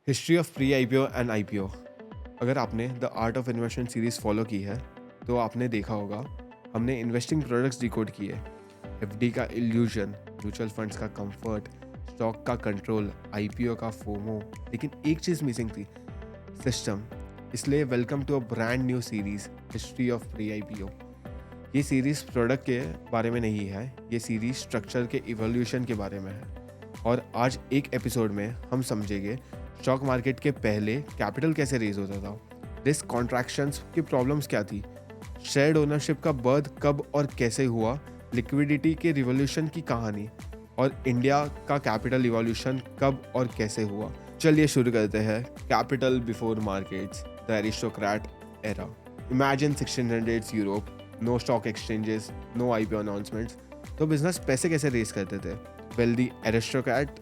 History of pre IPO and IPO. अगर आपने the art of investment series follow की है तो आपने देखा होगा हमने इन्वेस्टिंग प्रोडक्ट्स डिकोड किए। एफडी का इल्यूजन, म्यूचुअल फंड्स का कंफर्ट, स्टॉक का कंट्रोल, आईपीओ का फोमो। लेकिन एक चीज़ मिसिंग थी, सिस्टम। इसलिए welcome to a brand new series history of pre IPO. ये सीरीज प्रोडक्ट के बारे में नहीं है, ये सीरीज स्ट्रक्चर के इवोल्यूशन के बारे में है। और आज एक एपिसोड में हम समझेंगे स्टॉक मार्केट के पहले कैपिटल कैसे रेज होता था, रिस्क कॉन्ट्रैक्शंस की प्रॉब्लम्स क्या थी, शेयर्ड ओनरशिप का बर्थ कब और कैसे हुआ, लिक्विडिटी के रिवॉल्यूशन की कहानी, और इंडिया का कैपिटल इवोल्यूशन कब और कैसे हुआ। चलिए शुरू करते हैं। Capital before markets, the aristocrat era. Imagine 1600s Europe, no stock exchanges, no IPO announcements. तो बिजनेस पैसे कैसे रेज करते थे? Wealthy aristocrat,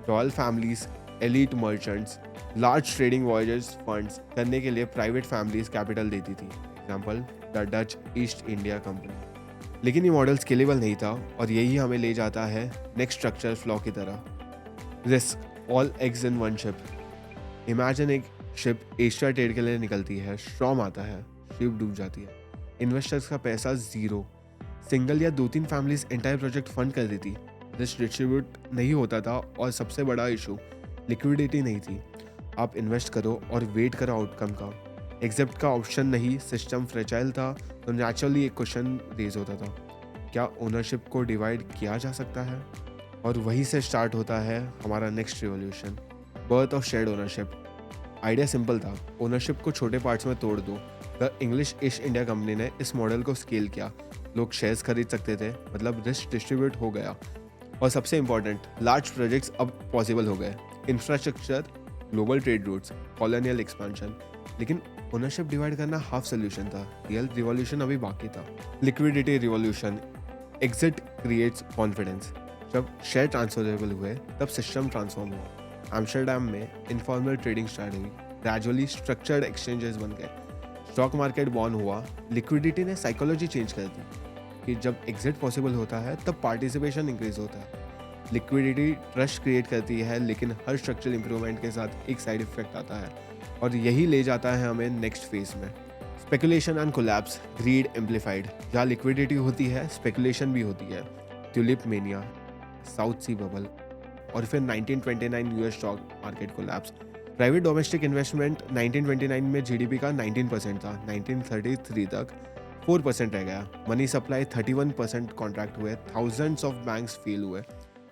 royal families, elite merchants, large trading voyages funds करने के लिए प्राइवेट फैमिलीज कैपिटल देती थी। Example the Dutch East India company. लेकिन ये मॉडल स्केलेबल नहीं था और यही हमें ले जाता है नेक्स्ट स्ट्रक्चर फ्लॉ की तरह। Risk, all eggs in one ship. Imagine एक शिप एशिया ट्रेड के लिए निकलती है, स्टॉर्म आता है, शिप डूब जाती है, इन्वेस्टर्स का पैसा जीरो, सिंगल या 2-3 फैमिलीज एंटायर प्रोजेक्ट फंड कर देती, रिस्क डिस्ट्रीब्यूट नहीं होता था और सबसे बड़ा इशू लिक्विडिटी नहीं थी। आप इन्वेस्ट करो और वेट करो आउटकम का। एग्जिट का ऑप्शन नहीं, सिस्टम फ्रेजाइल था। तो नेचुरली एक क्वेश्चन रेज होता था, क्या ओनरशिप को डिवाइड किया जा सकता है? और वहीं से स्टार्ट होता है हमारा next revolution, birth of shared ownership. Idea simple था, ओनरशिप को छोटे पार्ट्स में तोड़ दो। The English east India company ने इस मॉडल को स्केल किया। लोग शेयर्स खरीद सकते थे, मतलब रिस्क डिस्ट्रीब्यूट हो गया। और सबसे इंपॉर्टेंट, लार्ज प्रोजेक्ट्स अब पॉसिबल हो गए। Infrastructure, global trade routes, colonial expansion. लेकिन ओनरशिप डिवाइड करना हाफ सोल्यूशन था, रियल रिवॉल्यूशन अभी बाकी था। Liquidity revolution, exit creates confidence. जब शेयर ट्रांसफरेबल हुए तब सिस्टम ट्रांसफॉर्म हुआ। एम्स्टर्डम में इनफॉर्मल ट्रेडिंग स्टार्ट हुई, ग्रेजुअली स्ट्रक्चर्ड एक्सचेंजेस बन गए, स्टॉक मार्केट बॉर्न हुआ। लिक्विडिटी ने साइकोलॉजी चेंज कर दी कि जब एग्जिट पॉसिबल होता है तब पार्टिसिपेशन इंक्रीज होता है। लिक्विडिटी ट्रस्ट क्रिएट करती है, लेकिन हर स्ट्रक्चरल इंप्रूवमेंट के साथ एक साइड इफेक्ट आता है और यही ले जाता है हमें नेक्स्ट फेज में। Speculation and collapse, greed amplified. जहाँ लिक्विडिटी होती है स्पेकुलेशन भी होती है। Tulip mania, South Sea bubble, और फिर 1929 US stock market collapse. Private domestic investment 1929 में जीडीपी का 19% था, 1933 तक 4% रह गया। मनी सप्लाई 31% कॉन्ट्रैक्ट हुए, थाउजेंड्स ऑफ बैंक्स फेल हुए।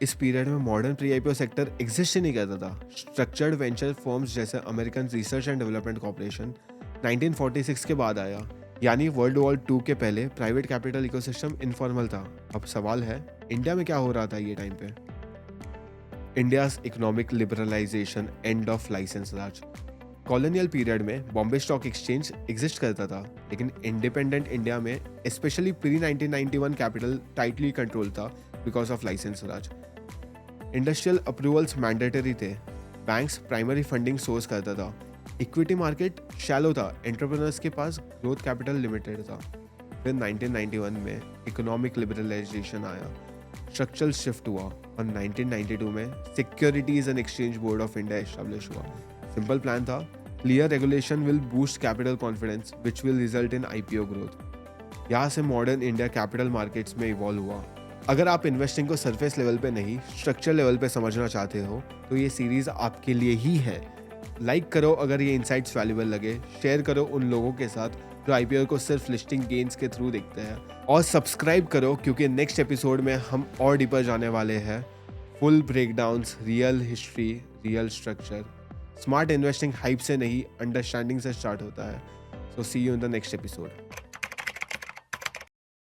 इस पीरियड में modern pre IPO sector exist ही नहीं करता था। स्ट्रक्चर्ड वेंचर फर्म्स जैसे American research and development corporation 1946 के बाद आया, यानी वर्ल्ड वॉर 2 के पहले प्राइवेट कैपिटल इकोसिस्टम इनफॉर्मल था। अब सवाल है, इंडिया में क्या हो रहा था ये टाइम पे? India's economic liberalisation, end of licence Raj. Colonial period में बॉम्बे स्टॉक एक्सचेंज एग्जिस्ट करता था, लेकिन इंडिपेंडेंट इंडिया में specially pre 1991 capital tightly control था because of licence Raj. Industrial approvals mandatory थे, बैंक्स प्राइमरी फंडिंग सोर्स करता था, इक्विटी मार्केट शैलो था, एंटरप्रेन्योर्स के पास ग्रोथ कैपिटल लिमिटेड था। फिर 1991 में इकोनॉमिक लिबरलाइजेशन आया, स्ट्रक्चरल शिफ्ट हुआ और 1992 में securities and exchange board of India establish हुआ। सिंपल प्लान था, clear regulation will boost capital confidence which will result in IPO growth. यहाँ से मॉडर्न इंडिया कैपिटल मार्केट्स में इवॉल्व हुआ। अगर आप इन्वेस्टिंग को सरफेस लेवल पे नहीं, स्ट्रक्चर लेवल पे समझना चाहते हो तो ये सीरीज आपके लिए ही है। लाइक करो अगर ये इनसाइट्स वैल्यूबल लगे, शेयर करो उन लोगों के साथ जो आईपीओ को सिर्फ लिस्टिंग गेन्स के थ्रू देखते हैं, और सब्सक्राइब करो क्योंकि नेक्स्ट एपिसोड में हम और डीपर जाने वाले हैं। Full breakdowns, real history, real structure. Smart investing hype से नहीं, अंडरस्टैंडिंग से स्टार्ट होता है। So see you in the next episode.